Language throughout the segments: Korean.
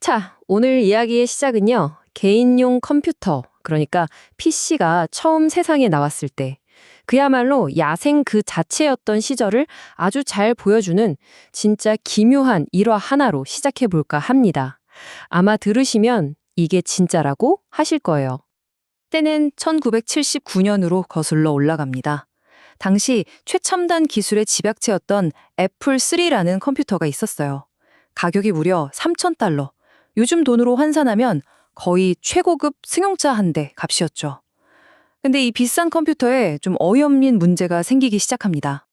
자, 오늘 이야기의 시작은요. 개인용 컴퓨터, 그러니까 PC가 처음 세상에 나왔을 때, 그야말로 야생 그 자체였던 시절을 아주 잘 보여주는 진짜 기묘한 일화 하나로 시작해 볼까 합니다. 아마 들으시면 이게 진짜라고 하실 거예요. 때는 1979년으로 거슬러 올라갑니다. 당시 최첨단 기술의 집약체였던 애플 3라는 컴퓨터가 있었어요. 가격이 무려 3,000달러. 요즘 돈으로 환산하면 거의 최고급 승용차 한 대 값이었죠. 근데 이 비싼 컴퓨터에 좀 어이없는 문제가 생기기 시작합니다.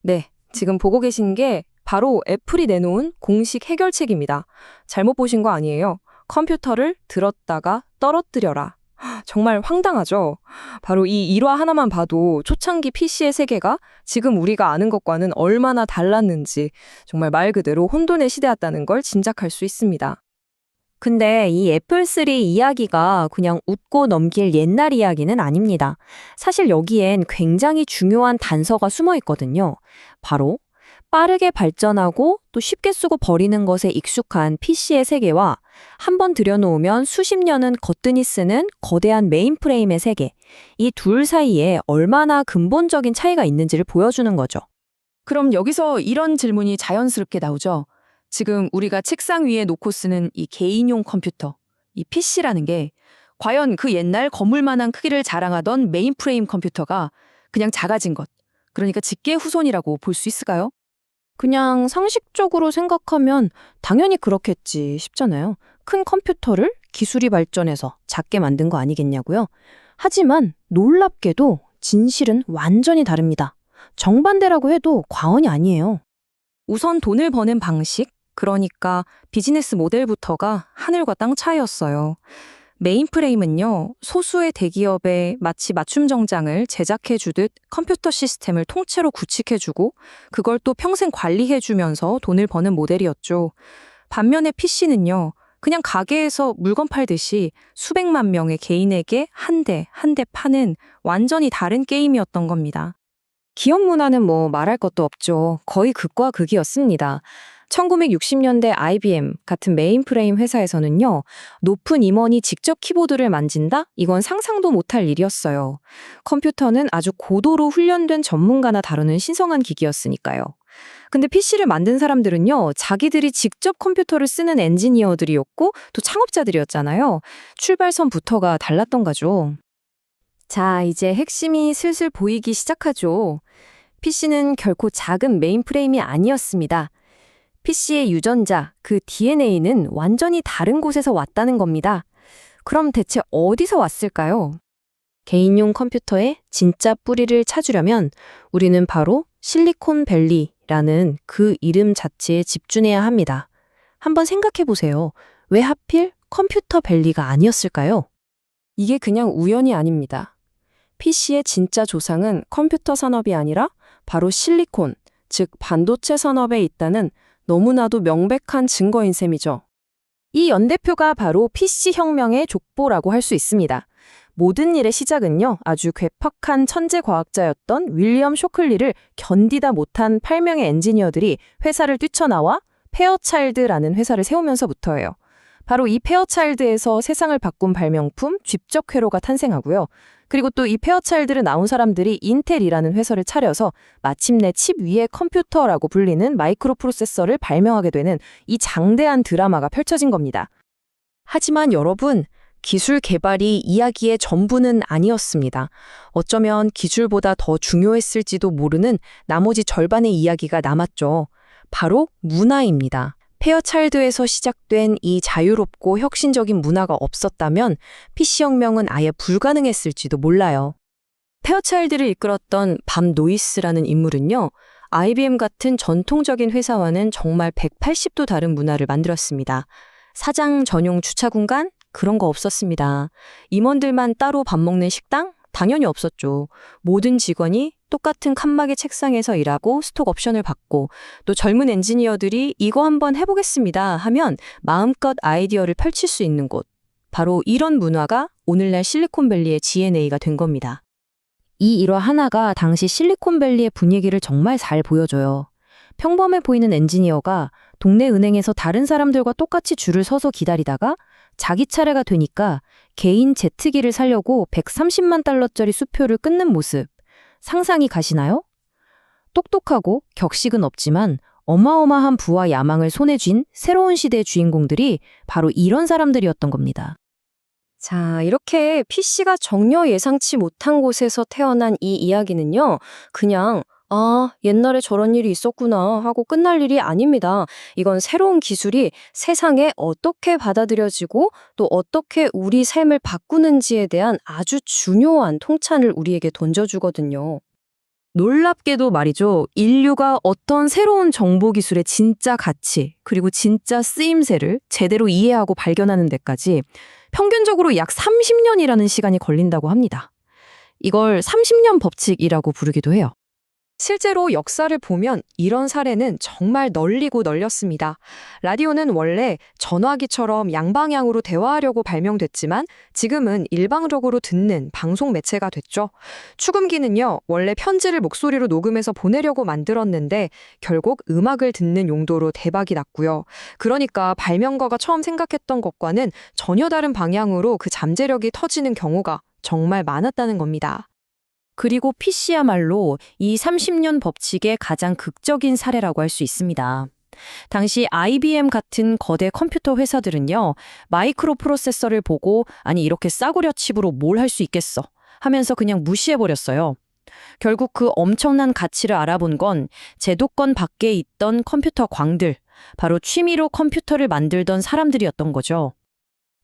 네, 지금 보고 계신 게 바로 애플이 내놓은 공식 해결책입니다. 잘못 보신 거 아니에요. 컴퓨터를 들었다가 떨어뜨려라. 정말 황당하죠? 바로 이 일화 하나만 봐도 초창기 PC의 세계가 지금 우리가 아는 것과는 얼마나 달랐는지 정말 말 그대로 혼돈의 시대였다는 걸 짐작할 수 있습니다. 근데 이 애플3 이야기가 그냥 웃고 넘길 옛날 이야기는 아닙니다. 사실 여기엔 굉장히 중요한 단서가 숨어 있거든요. 바로 빠르게 발전하고 또 쉽게 쓰고 버리는 것에 익숙한 PC의 세계와 한번 들여놓으면 수십 년은 거뜬히 쓰는 거대한 메인프레임의 세계, 이 둘 사이에 얼마나 근본적인 차이가 있는지를 보여주는 거죠. 그럼 여기서 이런 질문이 자연스럽게 나오죠. 지금 우리가 책상 위에 놓고 쓰는 이 개인용 컴퓨터, 이 PC라는 게 과연 그 옛날 건물만한 크기를 자랑하던 메인프레임 컴퓨터가 그냥 작아진 것, 그러니까 직계 후손이라고 볼 수 있을까요? 그냥 상식적으로 생각하면 당연히 그렇겠지 싶잖아요. 큰 컴퓨터를 기술이 발전해서 작게 만든 거 아니겠냐고요? 하지만 놀랍게도 진실은 완전히 다릅니다. 정반대라고 해도 과언이 아니에요. 우선 돈을 버는 방식, 그러니까 비즈니스 모델부터가 하늘과 땅 차이였어요. 메인프레임은요, 소수의 대기업에 마치 맞춤 정장을 제작해주듯 컴퓨터 시스템을 통째로 구축해주고 그걸 또 평생 관리해주면서 돈을 버는 모델이었죠. 반면에 PC는요, 그냥 가게에서 물건 팔듯이 수백만 명의 개인에게 한 대 한 대 파는 완전히 다른 게임이었던 겁니다. 기업 문화는 뭐 말할 것도 없죠. 거의 극과 극이었습니다. 1960년대 IBM 같은 메인프레임 회사에서는요, 높은 임원이 직접 키보드를 만진다? 이건 상상도 못할 일이었어요. 컴퓨터는 아주 고도로 훈련된 전문가나 다루는 신성한 기기였으니까요. 근데 PC를 만든 사람들은요, 자기들이 직접 컴퓨터를 쓰는 엔지니어들이었고, 또 창업자들이었잖아요. 출발선부터가 달랐던 거죠. 자, 이제 핵심이 슬슬 보이기 시작하죠. PC는 결코 작은 메인프레임이 아니었습니다. PC의 유전자, 그 DNA는 완전히 다른 곳에서 왔다는 겁니다. 그럼 대체 어디서 왔을까요? 개인용 컴퓨터의 진짜 뿌리를 찾으려면 우리는 바로 실리콘밸리라는 그 이름 자체에 집중해야 합니다. 한번 생각해 보세요. 왜 하필 컴퓨터밸리가 아니었을까요? 이게 그냥 우연이 아닙니다. PC의 진짜 조상은 컴퓨터 산업이 아니라 바로 실리콘, 즉 반도체 산업에 있다는 너무나도 명백한 증거인 셈이죠. 이 연대표가 바로 PC혁명의 족보라고 할 수 있습니다. 모든 일의 시작은요, 아주 괴팍한 천재 과학자였던 윌리엄 쇼클리를 견디다 못한 8명의 엔지니어들이 회사를 뛰쳐나와 페어차일드라는 회사를 세우면서부터예요. 바로 이 페어차일드에서 세상을 바꾼 발명품 쥐적회로가 탄생하고요. 그리고 또 이 페어차일드를 나온 사람들이 인텔이라는 회사를 차려서 마침내 칩 위의 컴퓨터라고 불리는 마이크로 프로세서를 발명하게 되는 이 장대한 드라마가 펼쳐진 겁니다. 하지만 여러분, 기술 개발이 이야기의 전부는 아니었습니다. 어쩌면 기술보다 더 중요했을지도 모르는 나머지 절반의 이야기가 남았죠. 바로 문화입니다. 페어차일드에서 시작된 이 자유롭고 혁신적인 문화가 없었다면 PC혁명은 아예 불가능했을지도 몰라요. 페어차일드를 이끌었던 밤 노이스라는 인물은요, IBM 같은 전통적인 회사와는 정말 180도 다른 문화를 만들었습니다. 사장 전용 주차 공간? 그런 거 없었습니다. 임원들만 따로 밥 먹는 식당? 당연히 없었죠. 모든 직원이 똑같은 칸막이 책상에서 일하고 스톡 옵션을 받고 또 젊은 엔지니어들이 이거 한번 해보겠습니다 하면 마음껏 아이디어를 펼칠 수 있는 곳. 바로 이런 문화가 오늘날 실리콘밸리의 DNA가 된 겁니다. 이 일화 하나가 당시 실리콘밸리의 분위기를 정말 잘 보여줘요. 평범해 보이는 엔지니어가 동네 은행에서 다른 사람들과 똑같이 줄을 서서 기다리다가 자기 차례가 되니까 개인 제트기를 사려고 130만 달러짜리 수표를 끊는 모습. 상상이 가시나요? 똑똑하고 격식은 없지만 어마어마한 부와 야망을 손에 쥔 새로운 시대의 주인공들이 바로 이런 사람들이었던 겁니다. 자, 이렇게 PC가 전혀 예상치 못한 곳에서 태어난 이 이야기는요, 그냥, 옛날에 저런 일이 있었구나 하고 끝날 일이 아닙니다. 이건 새로운 기술이 세상에 어떻게 받아들여지고 또 어떻게 우리 삶을 바꾸는지에 대한 아주 중요한 통찰을 우리에게 던져주거든요. 놀랍게도 말이죠. 인류가 어떤 새로운 정보기술의 진짜 가치, 그리고 진짜 쓰임새를 제대로 이해하고 발견하는 데까지 평균적으로 약 30년이라는 시간이 걸린다고 합니다. 이걸 30년 법칙이라고 부르기도 해요. 실제로 역사를 보면 이런 사례는 정말 널리고 널렸습니다. 라디오는 원래 전화기처럼 양방향으로 대화하려고 발명됐지만 지금은 일방적으로 듣는 방송 매체가 됐죠. 축음기는요, 원래 편지를 목소리로 녹음해서 보내려고 만들었는데 결국 음악을 듣는 용도로 대박이 났고요. 그러니까 발명가가 처음 생각했던 것과는 전혀 다른 방향으로 그 잠재력이 터지는 경우가 정말 많았다는 겁니다. 그리고 PC야말로 이 30년 법칙의 가장 극적인 사례라고 할 수 있습니다. 당시 IBM 같은 거대 컴퓨터 회사들은요, 마이크로 프로세서를 보고 아니 이렇게 싸구려 칩으로 뭘 할 수 있겠어 하면서 그냥 무시해버렸어요. 결국 그 엄청난 가치를 알아본 건 제도권 밖에 있던 컴퓨터 광들, 바로 취미로 컴퓨터를 만들던 사람들이었던 거죠.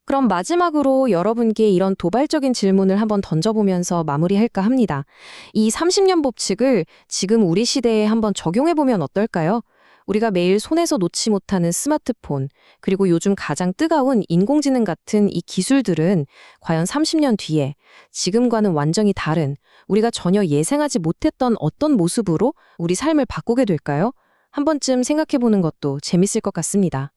그럼 마지막으로 여러분께 이런 도발적인 질문을 한번 던져보면서 마무리할까 합니다. 이 30년 법칙을 지금 우리 시대에 한번 적용해보면 어떨까요? 우리가 매일 손에서 놓지 못하는 스마트폰, 그리고 요즘 가장 뜨거운 인공지능 같은 이 기술들은 과연 30년 뒤에 지금과는 완전히 다른, 우리가 전혀 예상하지 못했던 어떤 모습으로 우리 삶을 바꾸게 될까요? 한 번쯤 생각해보는 것도 재밌을 것 같습니다.